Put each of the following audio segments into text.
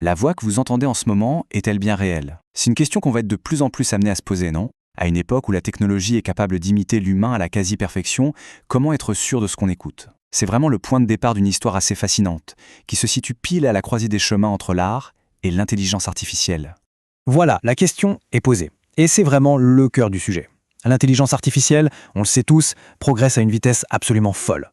La voix que vous entendez en ce moment est-elle bien réelle? C'est une question qu'on va être de plus en plus amené à se poser, non? À une époque où la technologie est capable d'imiter l'humain à la quasi-perfection, comment être sûr de ce qu'on écoute? C'est vraiment le point de départ d'une histoire assez fascinante, qui se situe pile à la croisée des chemins entre l'art et l'intelligence artificielle. Voilà, la question est posée. Et c'est vraiment le cœur du sujet. L'intelligence artificielle, on le sait tous, progresse à une vitesse absolument folle.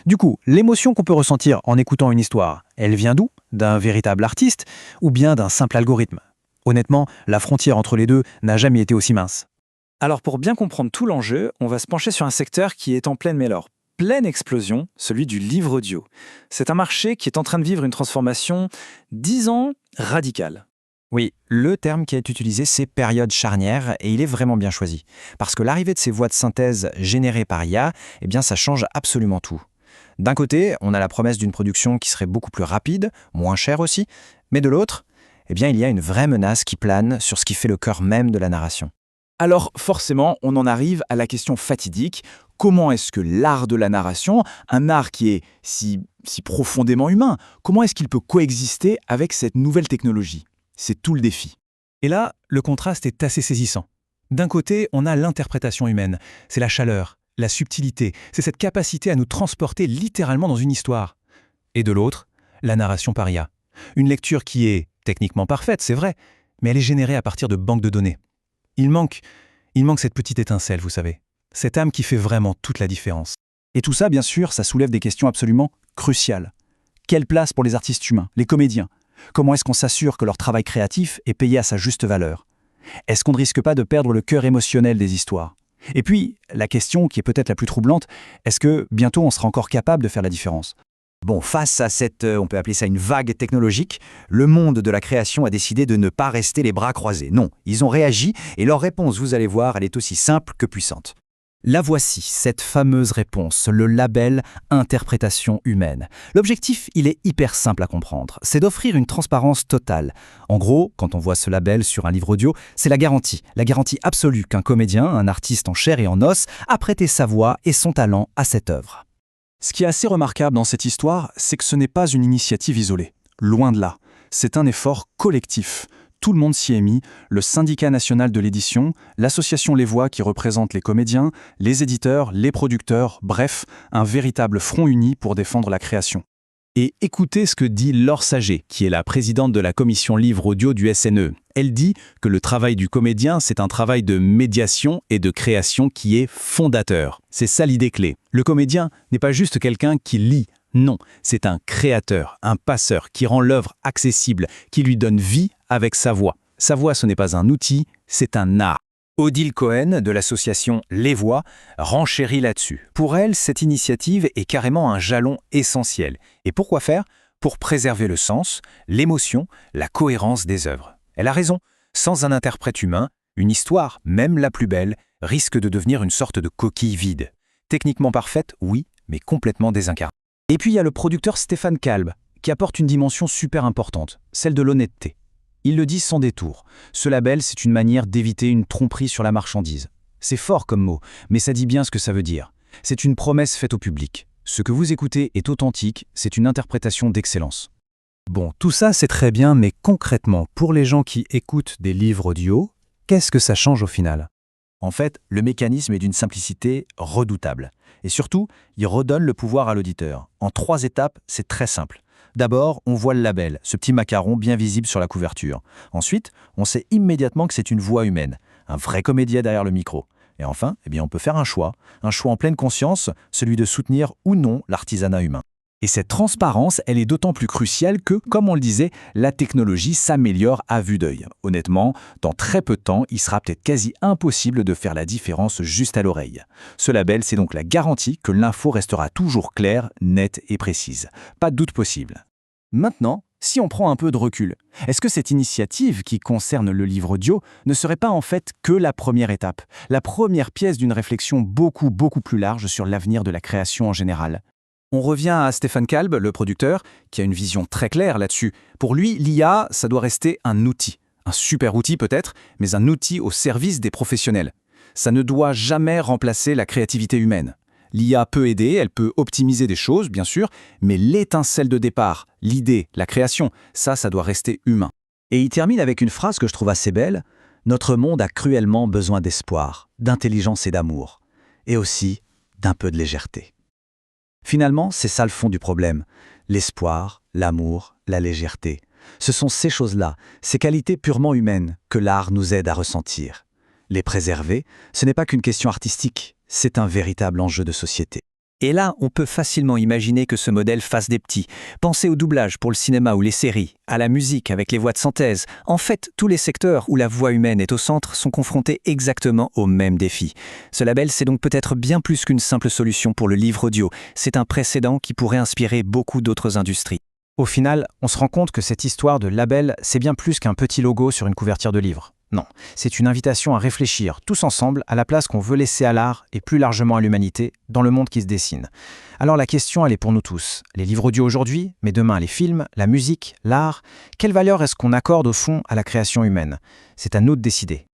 Du coup, l'émotion qu'on peut ressentir en écoutant une histoire, elle vient d'où? D'un véritable artiste ou bien d'un simple algorithme? Honnêtement, la frontière entre les deux n'a jamais été aussi mince. Alors pour bien comprendre tout l'enjeu, on va se pencher sur un secteur qui est en pleine explosion, celui du livre audio. C'est un marché qui est en train de vivre une transformation, disons, radicale. Oui, le terme qui est utilisé, c'est période charnière, et il est vraiment bien choisi. Parce que l'arrivée de ces voix de synthèse générées par IA, eh bien ça change absolument tout. D'un côté, on a la promesse d'une production qui serait beaucoup plus rapide, moins chère aussi, mais de l'autre, eh bien il y a une vraie menace qui plane sur ce qui fait le cœur même de la narration. Alors forcément, on en arrive à la question fatidique. Comment est-ce que l'art de la narration, un art qui est si profondément humain, comment est-ce qu'il peut coexister avec cette nouvelle technologie? C'est tout le défi. Et là, le contraste est assez saisissant. D'un côté, on a l'interprétation humaine, c'est la chaleur, la subtilité, c'est cette capacité à nous transporter littéralement dans une histoire. Et de l'autre, la narration par IA. Une lecture qui est techniquement parfaite, c'est vrai, mais elle est générée à partir de banques de données. Il manque cette petite étincelle, vous savez. Cette âme qui fait vraiment toute la différence. Et tout ça, bien sûr, ça soulève des questions absolument cruciales. Quelle place pour les artistes humains, les comédiens? Comment est-ce qu'on s'assure que leur travail créatif est payé à sa juste valeur? Est-ce qu'on ne risque pas de perdre le cœur émotionnel des histoires? Et puis, la question qui est peut-être la plus troublante, est-ce que bientôt on sera encore capable de faire la différence? Bon, face à cette, on peut appeler ça une vague technologique, le monde de la création a décidé de ne pas rester les bras croisés. Non, ils ont réagi et leur réponse, vous allez voir, elle est aussi simple que puissante. La voici, cette fameuse réponse, le label interprétation humaine. L'objectif, il est hyper simple à comprendre, c'est d'offrir une transparence totale. En gros, quand on voit ce label sur un livre audio, c'est la garantie absolue qu'un comédien, un artiste en chair et en os, a prêté sa voix et son talent à cette œuvre. Ce qui est assez remarquable dans cette histoire, c'est que ce n'est pas une initiative isolée. Loin de là. C'est un effort collectif. Tout le monde s'y est mis, le syndicat national de l'édition, l'association Les Voix qui représente les comédiens, les éditeurs, les producteurs, bref, un véritable front uni pour défendre la création. Et écoutez ce que dit Laure Saget, qui est la présidente de la commission livre audio du SNE. Elle dit que le travail du comédien, c'est un travail de médiation et de création qui est fondateur. C'est ça l'idée clé. Le comédien n'est pas juste quelqu'un qui lit. Non, c'est un créateur, un passeur qui rend l'œuvre accessible, qui lui donne vie avec sa voix. Sa voix, ce n'est pas un outil, c'est un art. Odile Cohen, de l'association Les Voix, renchérit là-dessus. Pour elle, cette initiative est carrément un jalon essentiel. Et pourquoi faire? Pour préserver le sens, l'émotion, la cohérence des œuvres. Elle a raison. Sans un interprète humain, une histoire, même la plus belle, risque de devenir une sorte de coquille vide. Techniquement parfaite, oui, mais complètement désincarnée. Et puis il y a le producteur Stéphane Kalb, qui apporte une dimension super importante, celle de l'honnêteté. Il le dit sans détour. Ce label, c'est une manière d'éviter une tromperie sur la marchandise. C'est fort comme mot, mais ça dit bien ce que ça veut dire. C'est une promesse faite au public. Ce que vous écoutez est authentique, c'est une interprétation d'excellence. Bon, tout ça c'est très bien, mais concrètement, pour les gens qui écoutent des livres audio, qu'est-ce que ça change au final? En fait, le mécanisme est d'une simplicité redoutable. Et surtout, il redonne le pouvoir à l'auditeur. En 3 étapes, c'est très simple. D'abord, on voit le label, ce petit macaron bien visible sur la couverture. Ensuite, on sait immédiatement que c'est une voix humaine, un vrai comédien derrière le micro. Et enfin, on peut faire un choix en pleine conscience, celui de soutenir ou non l'artisanat humain. Et cette transparence, elle est d'autant plus cruciale que, comme on le disait, la technologie s'améliore à vue d'œil. Honnêtement, dans très peu de temps, il sera peut-être quasi impossible de faire la différence juste à l'oreille. Ce label, c'est donc la garantie que l'info restera toujours claire, nette et précise. Pas de doute possible. Maintenant, si on prend un peu de recul, est-ce que cette initiative qui concerne le livre audio ne serait pas en fait que la première étape, la première pièce d'une réflexion beaucoup plus large sur l'avenir de la création en général? On revient à Stéphane Kalb, le producteur, qui a une vision très claire là-dessus. Pour lui, l'IA, ça doit rester un outil. Un super outil peut-être, mais un outil au service des professionnels. Ça ne doit jamais remplacer la créativité humaine. L'IA peut aider, elle peut optimiser des choses, bien sûr, mais l'étincelle de départ, l'idée, la création, ça doit rester humain. Et il termine avec une phrase que je trouve assez belle. « Notre monde a cruellement besoin d'espoir, d'intelligence et d'amour, et aussi d'un peu de légèreté. » Finalement, c'est ça le fond du problème. L'espoir, l'amour, la légèreté. Ce sont ces choses-là, ces qualités purement humaines, que l'art nous aide à ressentir. Les préserver, ce n'est pas qu'une question artistique, c'est un véritable enjeu de société. Et là, on peut facilement imaginer que ce modèle fasse des petits. Pensez au doublage pour le cinéma ou les séries, à la musique avec les voix de synthèse. En fait, tous les secteurs où la voix humaine est au centre sont confrontés exactement au même défi. Ce label, c'est donc peut-être bien plus qu'une simple solution pour le livre audio. C'est un précédent qui pourrait inspirer beaucoup d'autres industries. Au final, on se rend compte que cette histoire de label, c'est bien plus qu'un petit logo sur une couverture de livre. Non, c'est une invitation à réfléchir tous ensemble à la place qu'on veut laisser à l'art et plus largement à l'humanité dans le monde qui se dessine. Alors la question, elle est pour nous tous. Les livres audio aujourd'hui, mais demain les films, la musique, l'art, quelle valeur est-ce qu'on accorde au fond à la création humaine ? C'est à nous de décider.